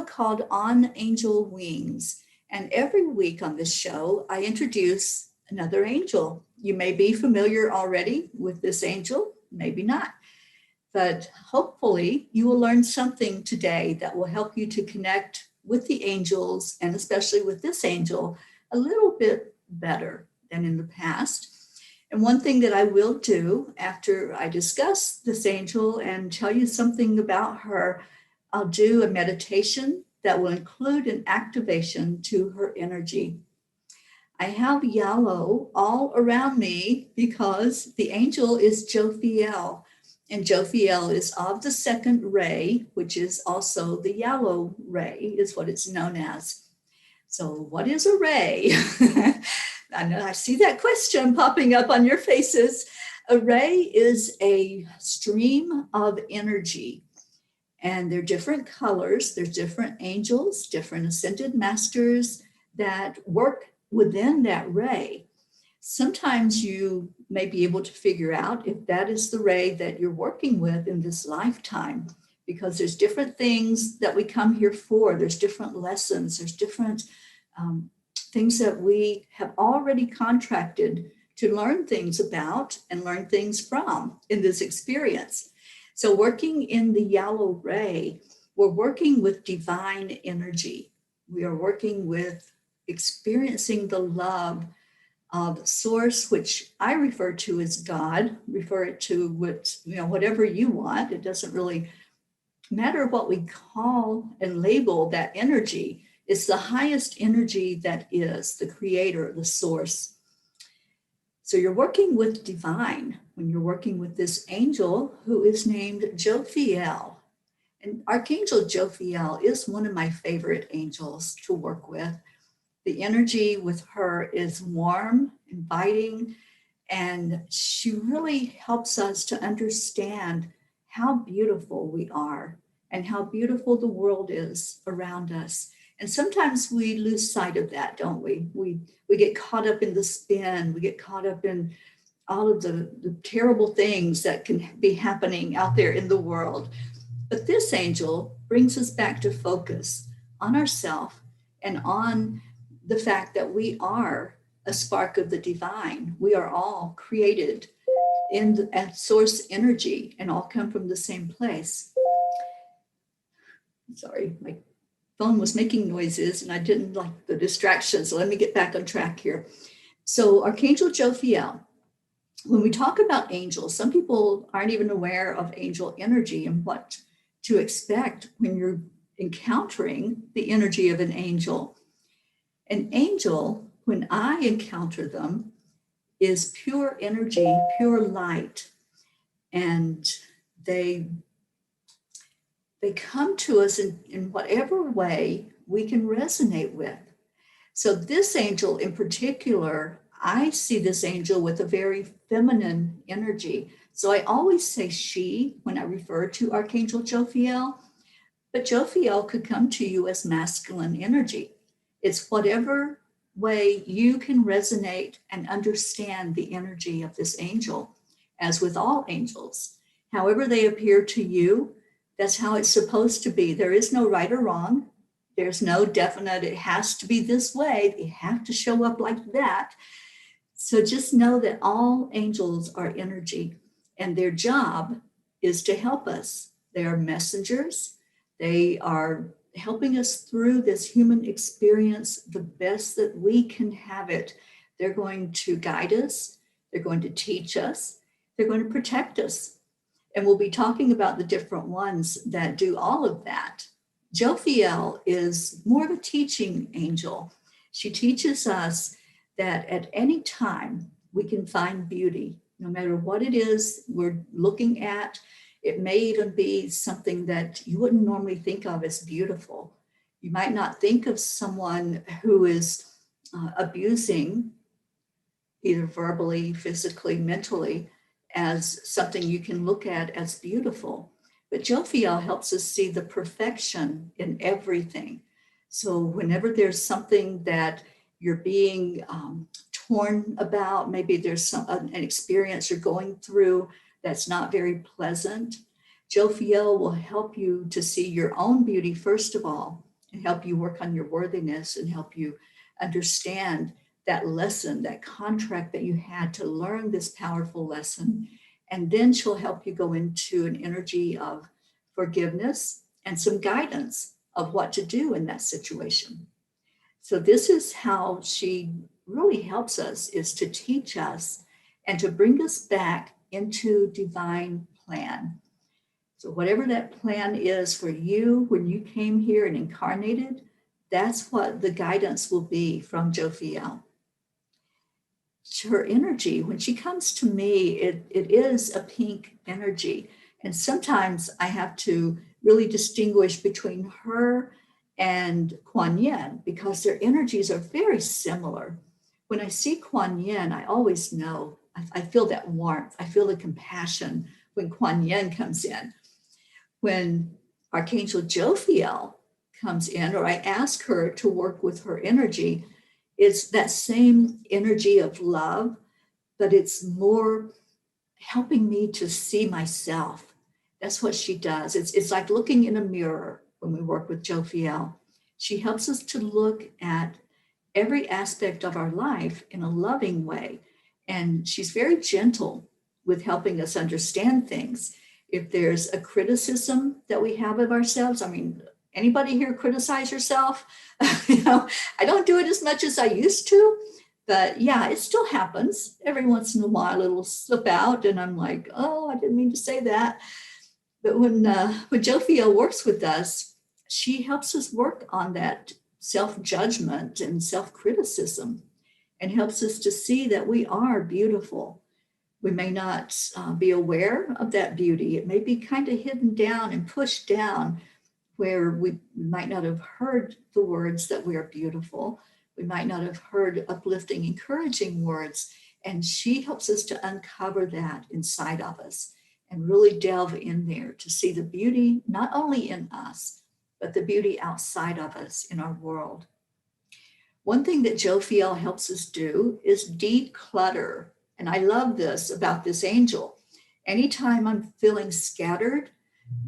show called On Angel Wings. And every week on this show, I introduce another angel. You may be familiar already with this angel, maybe not. But hopefully, you will learn something today that will help you to connect with the angels, and especially with this angel, a little bit better than in the past. And one thing that I will do after I discuss this angel and tell you something about her, I'll do a meditation that will include an activation to her energy. I have yellow all around me because the angel is Jophiel. And Jophiel is of the second ray, which is also the yellow ray, is what it's known as. So what is a ray? I know I see that question popping up on your faces. A ray is a stream of energy, and they're different colors. There's different angels, different ascended masters that work within that ray. Sometimes you may be able to figure out if that is the ray that you're working with in this lifetime, because there's different things that we come here for. There's different lessons. There's different things that we have already contracted to learn things about and learn things from in this experience. So working in the yellow ray, we're working with divine energy. We are working with experiencing the love of source, which I refer to as God. Refer it to whatever you want. It doesn't really matter what we call and label that energy. It's the highest energy that is the creator, the source. So you're working with divine when you're working with this angel who is named Jophiel. And Archangel Jophiel is one of my favorite angels to work with. The energy with her is warm, inviting, and she really helps us to understand how beautiful we are and how beautiful the world is around us. And sometimes we lose sight of that, don't we? We get caught up in the spin. We get caught up in all of the terrible things that can be happening out there in the world. But this angel brings us back to focus on ourselves and on the fact that we are a spark of the divine. We are all created in at source energy and all come from the same place. Sorry, my phone was making noises and I didn't like the distraction. So let me get back on track here. So Archangel Jophiel, when we talk about angels, some people aren't even aware of angel energy and what to expect when you're encountering the energy of an angel. An angel, when I encounter them, is pure energy, pure light. And they come to us in whatever way we can resonate with. So this angel in particular, I see this angel with a very feminine energy. So I always say she when I refer to Archangel Jophiel, but Jophiel could come to you as masculine energy. It's whatever way you can resonate and understand the energy of this angel, as with all angels. However they appear to you, that's how it's supposed to be. There is no right or wrong. There's no definite, it has to be this way. They have to show up like that. So just know that all angels are energy and their job is to help us. They are messengers. They are helping us through this human experience the best that we can have it. They're going to guide us. They're going to teach us. They're going to protect us. And we'll be talking about the different ones that do all of that. Jophiel is more of a teaching angel. She teaches us that at any time we can find beauty, no matter what it is we're looking at. It may even be something that you wouldn't normally think of as beautiful. You might not think of someone who is abusing, either verbally, physically, mentally, as something you can look at as beautiful. But Jophiel helps us see the perfection in everything. So whenever there's something that you're being torn about, maybe there's an experience you're going through that's not very pleasant, Jophiel will help you to see your own beauty, first of all, and help you work on your worthiness and help you understand that lesson, that contract that you had to learn this powerful lesson. And then she'll help you go into an energy of forgiveness and some guidance of what to do in that situation. So this is how she really helps us, is to teach us and to bring us back into divine plan. So whatever that plan is for you when you came here and incarnated, that's what the guidance will be from Jophiel. Her energy, when she comes to me, it is a pink energy. And sometimes I have to really distinguish between her and Kuan Yin because their energies are very similar. When I see Kuan Yin, I always know, I feel that warmth, I feel the compassion when Kuan Yin comes in. When Archangel Jophiel comes in, or I ask her to work with her energy, it's that same energy of love, but it's more helping me to see myself. That's what she does. It's like looking in a mirror when we work with Jophiel. She helps us to look at every aspect of our life in a loving way. And she's very gentle with helping us understand things. If there's a criticism that we have of ourselves, I mean, anybody here criticize yourself? I don't do it as much as I used to, but yeah, it still happens. Every once in a while, it'll slip out, and I'm like, oh, I didn't mean to say that. But when Jophiel works with us, she helps us work on that self-judgment and self-criticism, and helps us to see that we are beautiful. We may not be aware of that beauty. It may be kind of hidden down and pushed down, where we might not have heard the words that we are beautiful. We might not have heard uplifting, encouraging words. And she helps us to uncover that inside of us and really delve in there to see the beauty, not only in us, but the beauty outside of us in our world. One thing that Jophiel helps us do is declutter. And I love this about this angel. Anytime I'm feeling scattered,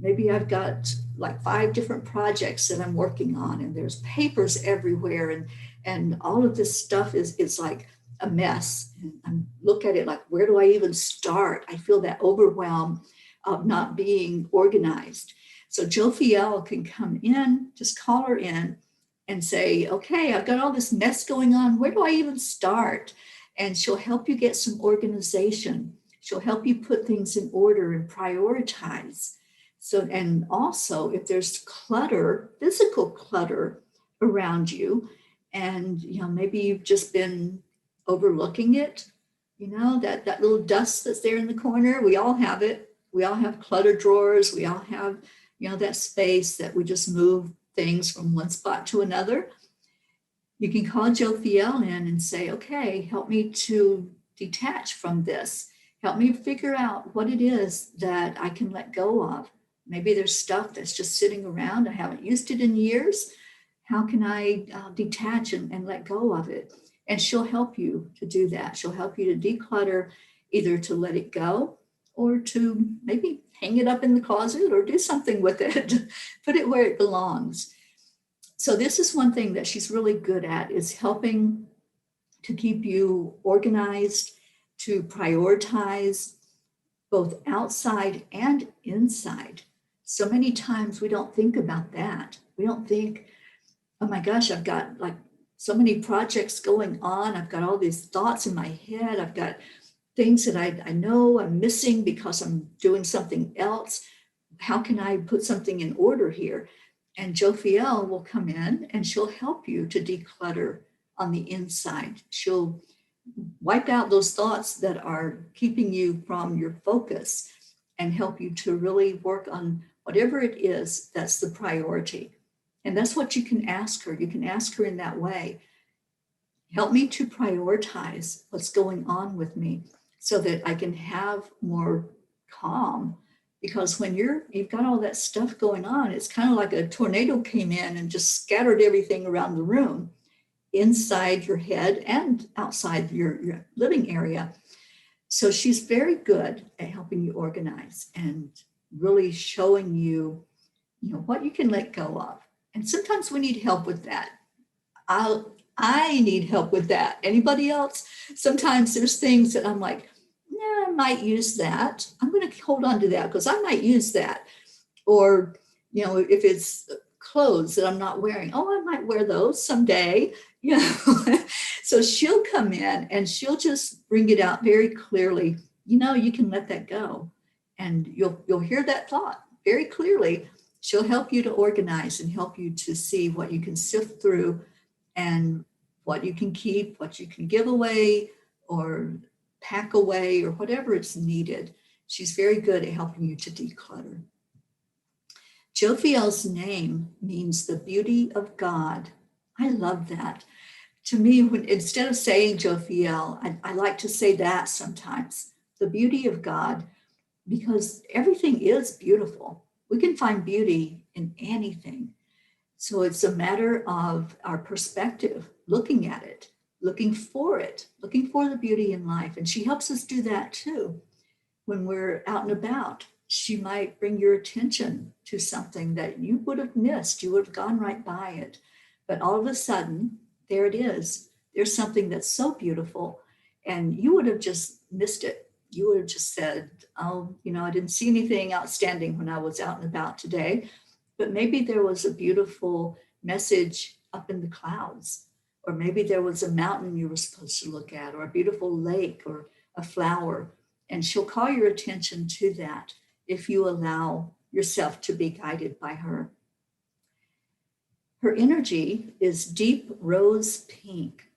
maybe I've got like 5 different projects that I'm working on, and there's papers everywhere, and all of this stuff is like a mess. And I look at it like, where do I even start? I feel that overwhelm of not being organized. So Jophiel can come in, just call her in and say, okay, I've got all this mess going on. Where do I even start? And she'll help you get some organization. She'll help you put things in order and prioritize. So, and also if there's clutter, physical clutter around you, and maybe you've just been overlooking it, that little dust that's there in the corner, we all have it. We all have clutter drawers. We all have, that space that we just move things from one spot to another. You can call Jophiel in and say, okay, help me to detach from this. Help me figure out what it is that I can let go of. Maybe there's stuff that's just sitting around. I haven't used it in years. How can I detach and let go of it? And she'll help you to do that. She'll help you to declutter, either to let it go or to maybe hang it up in the closet or do something with it, put it where it belongs. So this is one thing that she's really good at, is helping to keep you organized, to prioritize both outside and inside. So many times we don't think about that. We don't think, oh my gosh, I've got like so many projects going on. I've got all these thoughts in my head. I've got things that I know I'm missing because I'm doing something else. How can I put something in order here? And Jophiel will come in and she'll help you to declutter on the inside. She'll wipe out those thoughts that are keeping you from your focus and help you to really work on whatever it is that's the priority. And that's what you can ask her. You can ask her in that way. Help me to prioritize what's going on with me so that I can have more calm. Because when you've got all that stuff going on, it's kind of like a tornado came in and just scattered everything around the room, inside your head and outside your living area. So she's very good at helping you organize and really showing you, what you can let go of And sometimes we need help with that. I need help with that. Anybody else? Sometimes there's things that I'm like, I might use that. I'm going to hold on to that because I might use that. Or, if it's clothes that I'm not wearing, I might wear those someday. So she'll come in and she'll just bring it out very clearly. You can let that go, and you'll hear that thought very clearly. She'll help you to organize and help you to see what you can sift through and what you can keep, what you can give away or pack away or whatever it's needed. She's very good at helping you to declutter. Jophiel's name means the beauty of God. I love that. To me, instead of saying Jophiel, I like to say that sometimes, the beauty of God, because everything is beautiful. We can find beauty in anything. So it's a matter of our perspective, looking at it, looking for the beauty in life. And she helps us do that too. When we're out and about, she might bring your attention to something that you would have missed. You would have gone right by it. But all of a sudden, there it is. There's something that's so beautiful, and you would have just missed it. You would have just said, I didn't see anything outstanding when I was out and about today. But maybe there was a beautiful message up in the clouds, or maybe there was a mountain you were supposed to look at, or a beautiful lake, or a flower. And she'll call your attention to that if you allow yourself to be guided by her. Her energy is deep rose pink.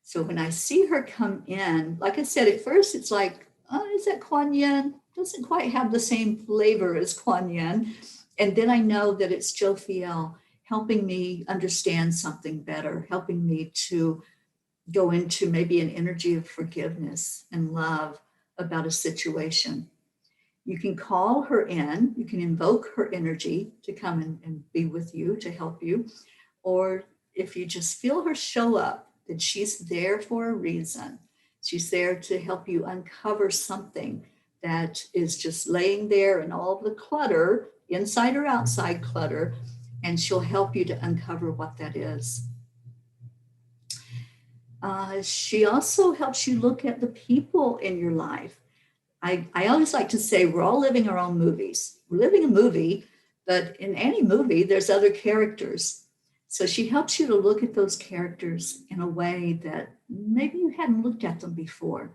So when I see her come in, like I said, at first it's like, is that Kuan Yin? Doesn't quite have the same flavor as Kuan Yin. And then I know that it's Jophiel helping me understand something better, helping me to go into maybe an energy of forgiveness and love about a situation. You can call her in, you can invoke her energy to come and be with you, to help you. Or if you just feel her show up, that she's there for a reason. She's there to help you uncover something that is just laying there in all of the clutter, inside or outside clutter, and she'll help you to uncover what that is. She also helps you look at the people in your life. I always like to say we're all living our own movies. We're living a movie, but in any movie, there's other characters. So she helps you to look at those characters in a way that maybe you hadn't looked at them before.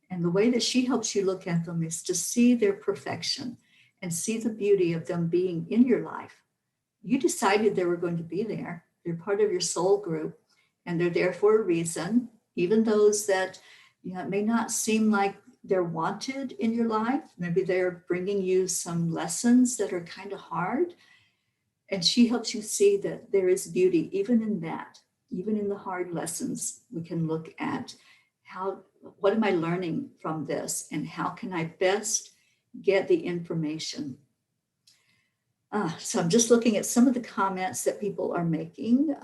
And the way that she helps you look at them is to see their perfection and see the beauty of them being in your life. You decided they were going to be there. They're part of your soul group, and they're there for a reason. Even those that it may not seem like they're wanted in your life. Maybe they're bringing you some lessons that are kind of hard. And she helps you see that there is beauty even in that, even in the hard lessons. We can look at what am I learning from this, and how can I best get the information. So I'm just looking at some of the comments that people are making.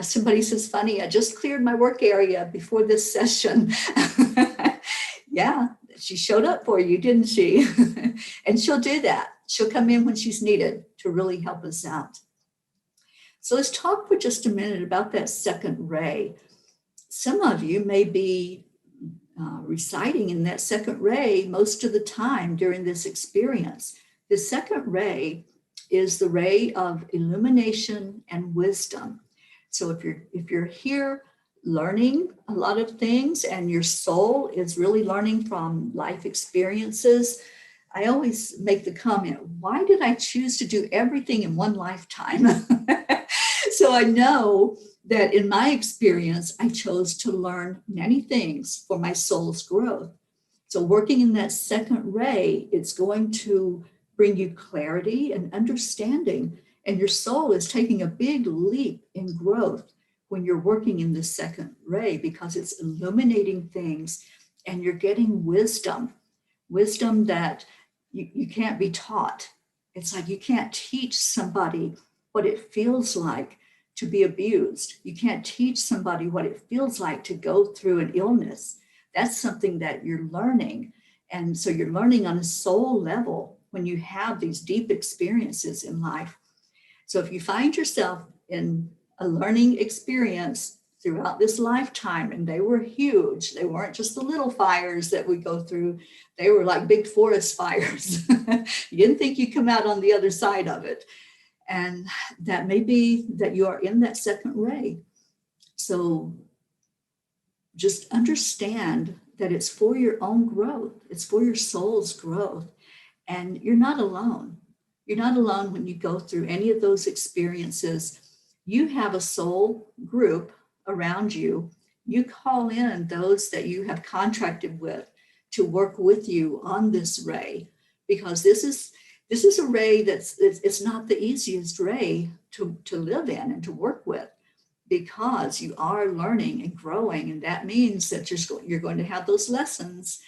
Somebody says, funny, I just cleared my work area before this session. Yeah, she showed up for you, didn't she? And she'll do that. She'll come in when she's needed to really help us out. So let's talk for just a minute about that second ray. Some of you may be residing in that second ray most of the time during this experience. The second ray is the ray of illumination and wisdom. So if you're here learning a lot of things and your soul is really learning from life experiences, I always make the comment, why did I choose to do everything in one lifetime? So I know that in my experience, I chose to learn many things for my soul's growth. So working in that second ray, it's going to bring you clarity and understanding. And your soul is taking a big leap in growth when you're working in the second ray, because it's illuminating things and you're getting wisdom that you can't be taught. It's like you can't teach somebody what it feels like to be abused. You can't teach somebody what it feels like to go through an illness. That's something that you're learning. And so you're learning on a soul level when you have these deep experiences in life. So if you find yourself in a learning experience throughout this lifetime, and they were huge, they weren't just the little fires that we go through, they were like big forest fires. You didn't think you'd come out on the other side of it. And that may be that you are in that second ray. So just understand that it's for your own growth. It's for your soul's growth. And you're not alone. You're not alone when you go through any of those experiences. You have a soul group around you. You call in those that you have contracted with to work with you on this ray, because this is a ray it's not the easiest ray to live in and to work with, because you are learning and growing. And that means that you're going to have those lessons,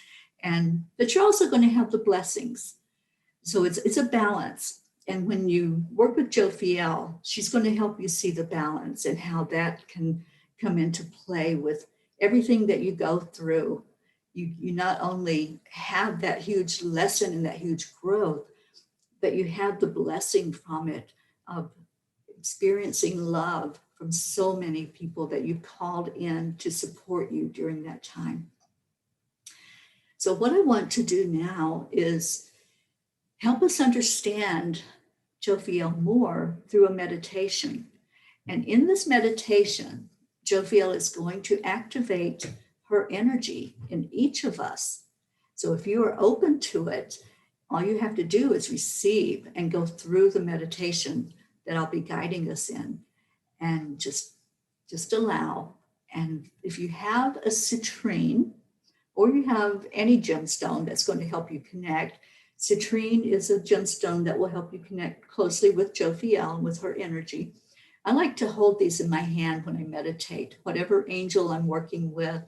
and that you're also going to have the blessings. So it's a balance. And when you work with Jophiel, she's going to help you see the balance and how that can come into play with everything that you go through. You not only have that huge lesson and that huge growth, but you have the blessing from it of experiencing love from so many people that you called in to support you during that time. So what I want to do now is help us understand Jophiel more through a meditation. And in this meditation, Jophiel is going to activate her energy in each of us. So if you are open to it, all you have to do is receive and go through the meditation that I'll be guiding us in, and just allow. And if you have a citrine, or you have any gemstone that's going to help you connect, citrine is a gemstone that will help you connect closely with Jophiel and with her energy. I like to hold these in my hand when I meditate, whatever angel I'm working with.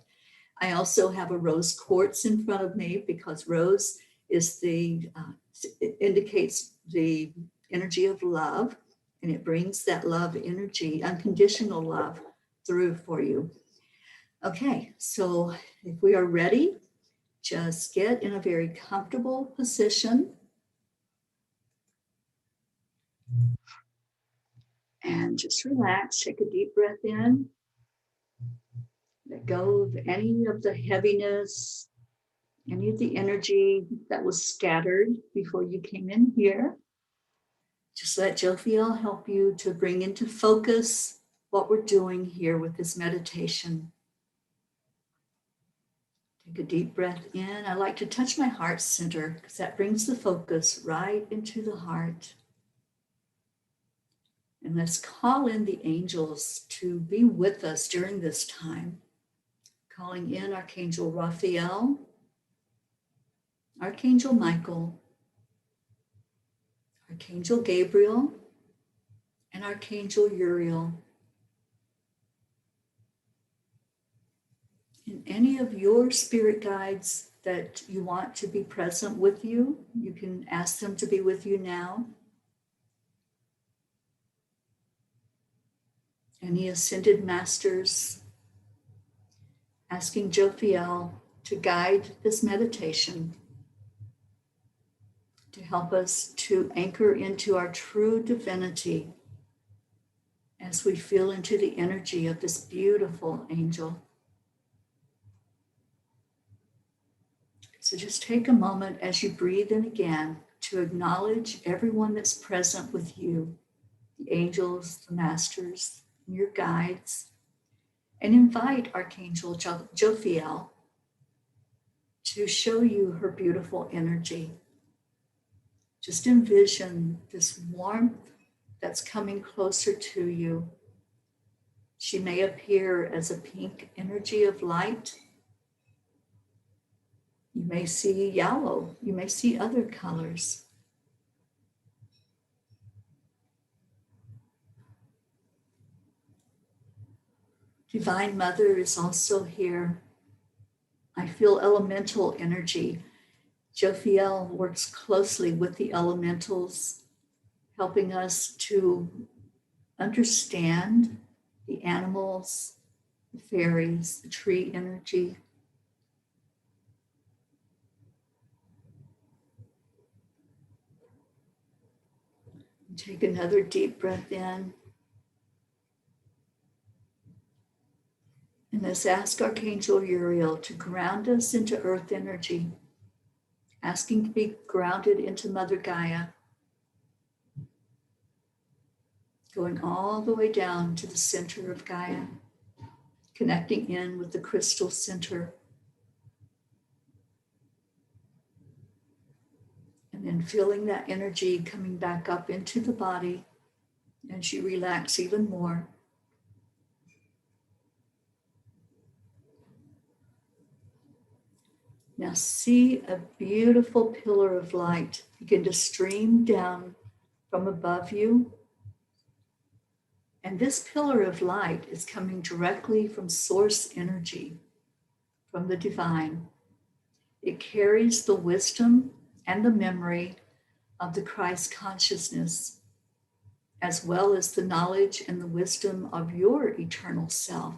I also have a rose quartz in front of me, because rose is it indicates the energy of love, and it brings that love energy, unconditional love, through for you. Okay, so if we are ready, just get in a very comfortable position. And just relax, take a deep breath in. Let go of any of the heaviness, any of the energy that was scattered before you came in here. Just let Jophiel help you to bring into focus what we're doing here with this meditation. Take a deep breath in. I like to touch my heart center, because that brings the focus right into the heart. And let's call in the angels to be with us during this time. Calling in Archangel Jophiel, Archangel Michael, Archangel Gabriel, and Archangel Uriel. And any of your spirit guides that you want to be present with you, you can ask them to be with you now. Any ascended masters, asking Jophiel to guide this meditation, to help us to anchor into our true divinity as we feel into the energy of this beautiful angel. So just take a moment as you breathe in again to acknowledge everyone that's present with you, the angels, the masters, your guides, and invite Archangel Jophiel to show you her beautiful energy. Just envision this warmth that's coming closer to you. She may appear as a pink energy of light. You may see yellow. You may see other colors. Divine Mother is also here. I feel elemental energy. Jophiel works closely with the elementals, helping us to understand the animals, the fairies, the tree energy. Take another deep breath in. And let's ask Archangel Uriel to ground us into earth energy, asking to be grounded into Mother Gaia, going all the way down to the center of Gaia, connecting in with the crystal center, and then feeling that energy coming back up into the body as you relax even more. Now see a beautiful pillar of light begin to stream down from above you. And this pillar of light is coming directly from source energy, from the divine. It carries the wisdom and the memory of the Christ consciousness, as well as the knowledge and the wisdom of your eternal self.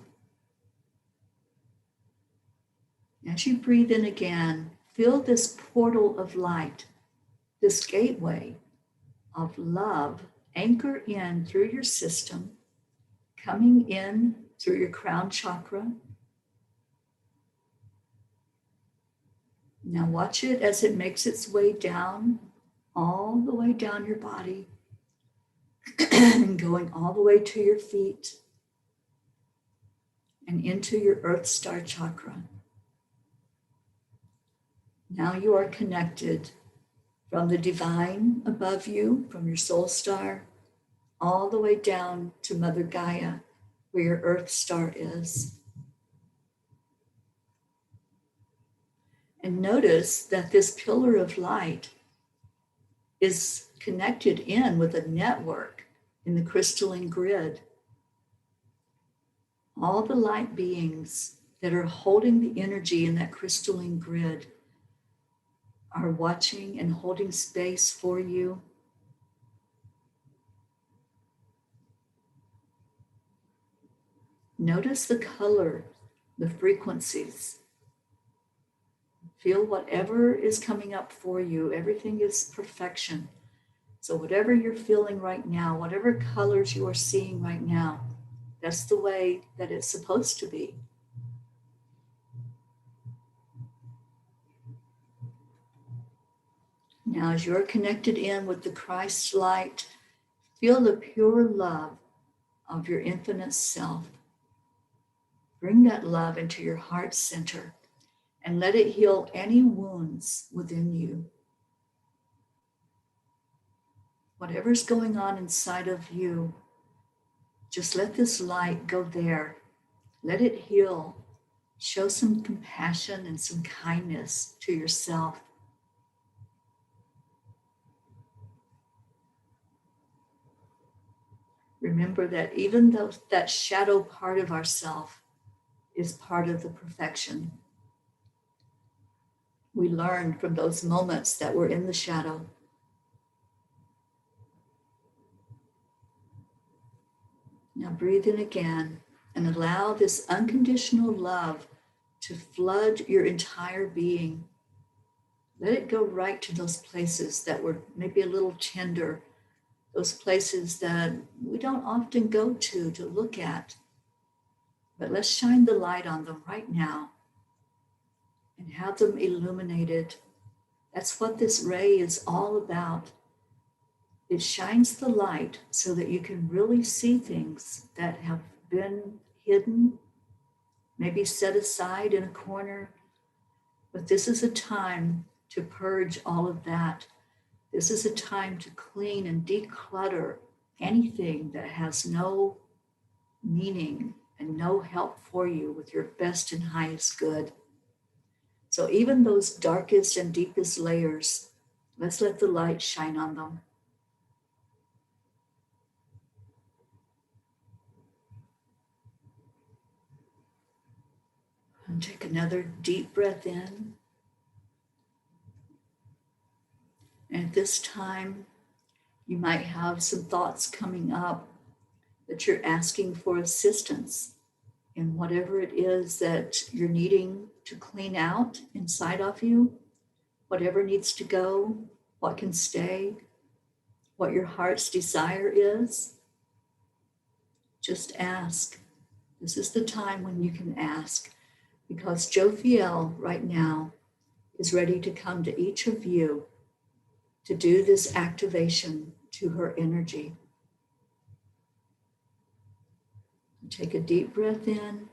As you breathe in again, feel this portal of light, this gateway of love anchor in through your system, coming in through your crown chakra. Now watch it as it makes its way down, all the way down your body, and going all the way to your feet and into your Earth Star chakra. Now you are connected from the divine above you, from your soul star, all the way down to Mother Gaia, where your Earth Star is. And notice that this pillar of light is connected in with a network in the crystalline grid. All the light beings that are holding the energy in that crystalline grid are watching and holding space for you. Notice the color, the frequencies. Feel whatever is coming up for you. Everything is perfection. So whatever you're feeling right now, whatever colors you are seeing right now, that's the way that it's supposed to be. Now, as you're connected in with the Christ light, feel the pure love of your infinite self. Bring that love into your heart center and let it heal any wounds within you. Whatever's going on inside of you, just let this light go there. Let it heal. Show some compassion and some kindness to yourself. Remember that even though that shadow part of ourself is part of the perfection, we learn from those moments that we're in the shadow. Now breathe in again and allow this unconditional love to flood your entire being. Let it go right to those places that were maybe a little tender, those places that we don't often go to look at. But let's shine the light on them right now and have them illuminated. That's what this ray is all about. It shines the light so that you can really see things that have been hidden, maybe set aside in a corner. But this is a time to purge all of that. This is a time to clean and declutter anything that has no meaning and no help for you with your best and highest good. So even those darkest and deepest layers, let's let the light shine on them. And take another deep breath in. And at this time, you might have some thoughts coming up that you're asking for assistance in whatever it is that you're needing to clean out inside of you, whatever needs to go, what can stay, what your heart's desire is, just ask. This is the time when you can ask, because Jophiel right now is ready to come to each of you to do this activation to her energy. Take a deep breath in.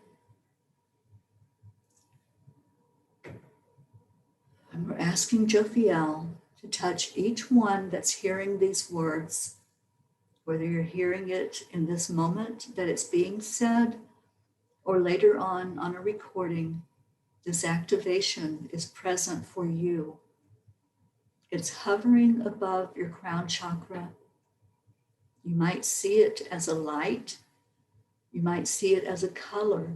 And we're asking Jophiel to touch each one that's hearing these words, whether you're hearing it in this moment that it's being said or later on a recording. This activation is present for you. It's hovering above your crown chakra. You might see it as a light. You might see it as a color.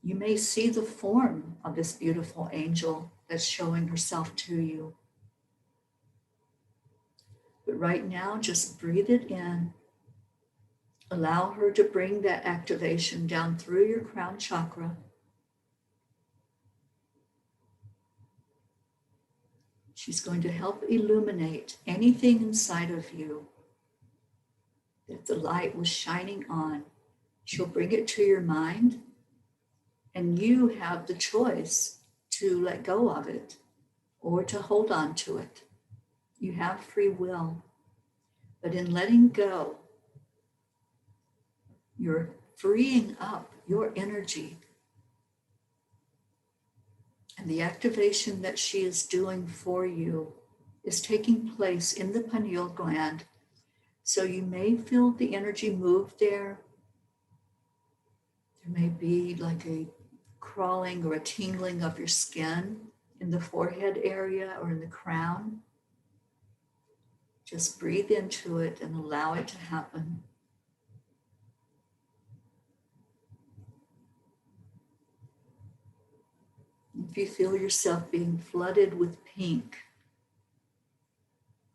You may see the form of this beautiful angel that's showing herself to you. But right now, just breathe it in. Allow her to bring that activation down through your crown chakra. She's going to help illuminate anything inside of you that the light was shining on. She'll bring it to your mind, and you have the choice to let go of it or to hold on to it. You have free will. But in letting go, you're freeing up your energy. And the activation that she is doing for you is taking place in the pineal gland. So you may feel the energy move there. There may be like a crawling or a tingling of your skin in the forehead area or in the crown. Just breathe into it and allow it to happen. If you feel yourself being flooded with pink,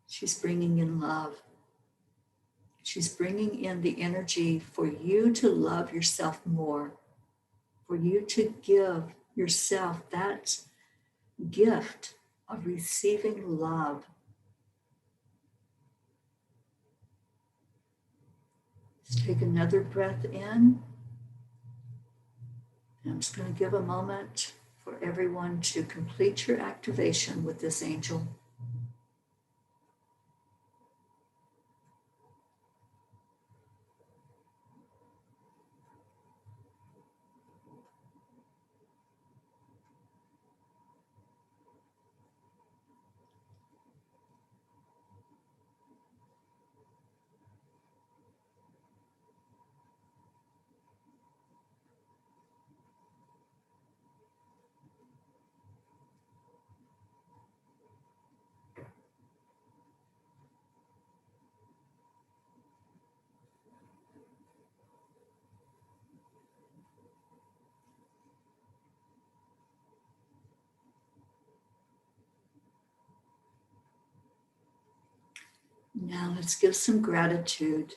she's bringing in love. She's bringing in the energy for you to love yourself more, for you to give yourself that gift of receiving love. Just take another breath in. And I'm just going to give a moment for everyone to complete your activation with this angel. Now let's give some gratitude.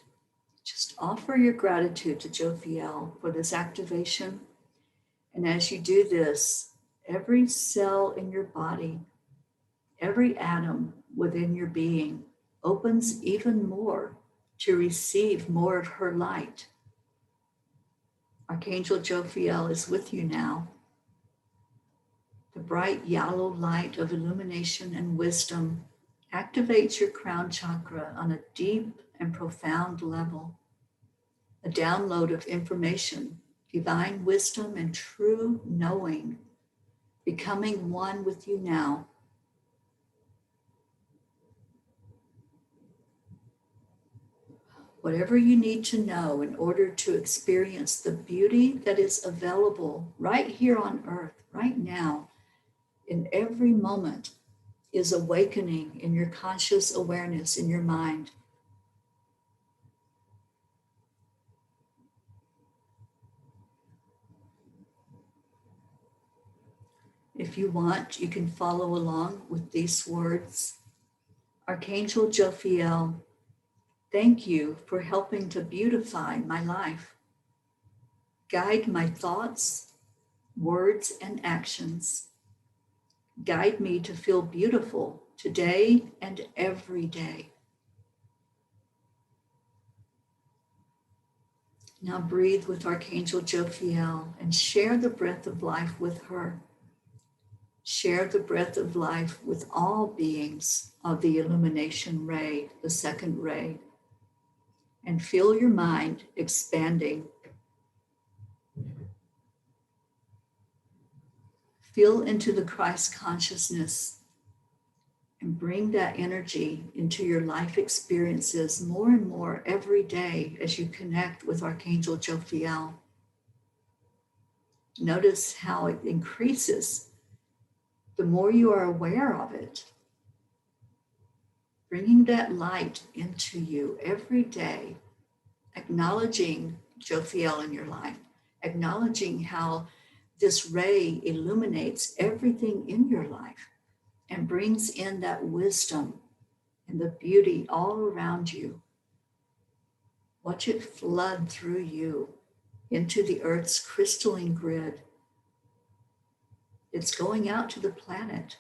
Just offer your gratitude to Jophiel for this activation. And as you do this, every cell in your body, every atom within your being opens even more to receive more of her light. Archangel Jophiel is with you now. The bright yellow light of illumination and wisdom activates your crown chakra on a deep and profound level. A download of information, divine wisdom, and true knowing, becoming one with you now. Whatever you need to know in order to experience the beauty that is available right here on earth, right now, in every moment, is awakening in your conscious awareness in your mind. If you want, you can follow along with these words. Archangel Jophiel, thank you for helping to beautify my life. Guide my thoughts, words, and actions. Guide me to feel beautiful today and every day. Now breathe with Archangel Jophiel and share the breath of life with her. Share the breath of life with all beings of the illumination ray, the second ray, and feel your mind expanding. Feel into the Christ consciousness and bring that energy into your life experiences more and more every day as you connect with Archangel Jophiel. Notice how it increases the more you are aware of it. Bringing that light into you every day, acknowledging Jophiel in your life, acknowledging how this ray illuminates everything in your life and brings in that wisdom and the beauty all around you. Watch it flood through you into the Earth's crystalline grid. It's going out to the planet.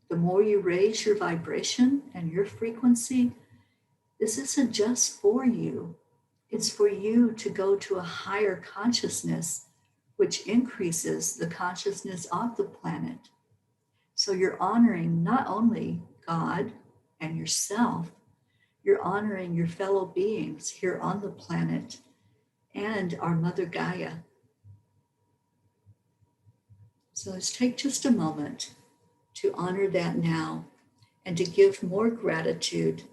The more you raise your vibration and your frequency, this isn't just for you. It's for you to go to a higher consciousness, which increases the consciousness of the planet. So you're honoring not only God and yourself, you're honoring your fellow beings here on the planet and our Mother Gaia. So let's take just a moment to honor that now and to give more gratitude.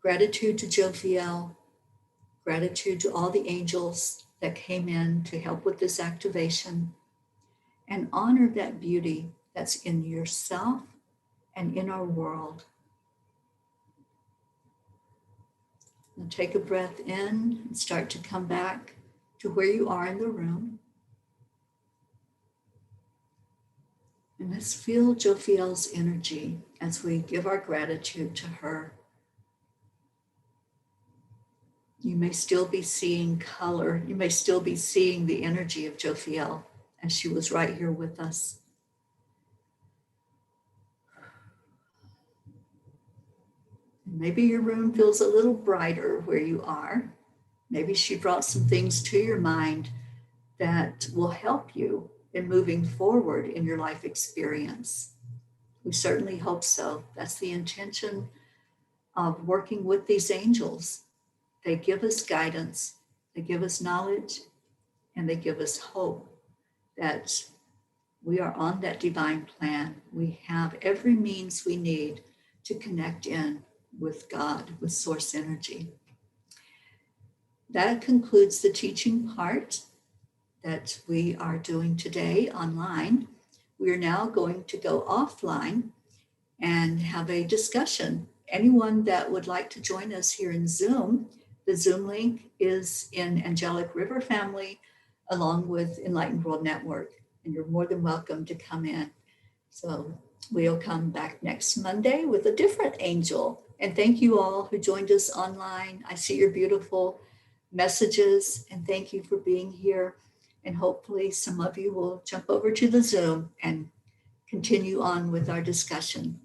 Gratitude to Jophiel, gratitude to all the angels that came in to help with this activation, and honor that beauty that's in yourself and in our world. Now take a breath in and start to come back to where you are in the room. And let's feel Jophiel's energy as we give our gratitude to her. You may still be seeing color. You may still be seeing the energy of Jophiel as she was right here with us. Maybe your room feels a little brighter where you are. Maybe she brought some things to your mind that will help you in moving forward in your life experience. We certainly hope so. That's the intention of working with these angels. They give us guidance, they give us knowledge, and they give us hope that we are on that divine plan. We have every means we need to connect in with God, with source energy. That concludes the teaching part that we are doing today online. We are now going to go offline and have a discussion. Anyone that would like to join us here in Zoom, the Zoom link is in Angelic River Family along with Enlightened World Network, and you're more than welcome to come in. So we'll come back next Monday with a different angel. And thank you all who joined us online. I see your beautiful messages, and thank you for being here. And hopefully some of you will jump over to the Zoom and continue on with our discussion.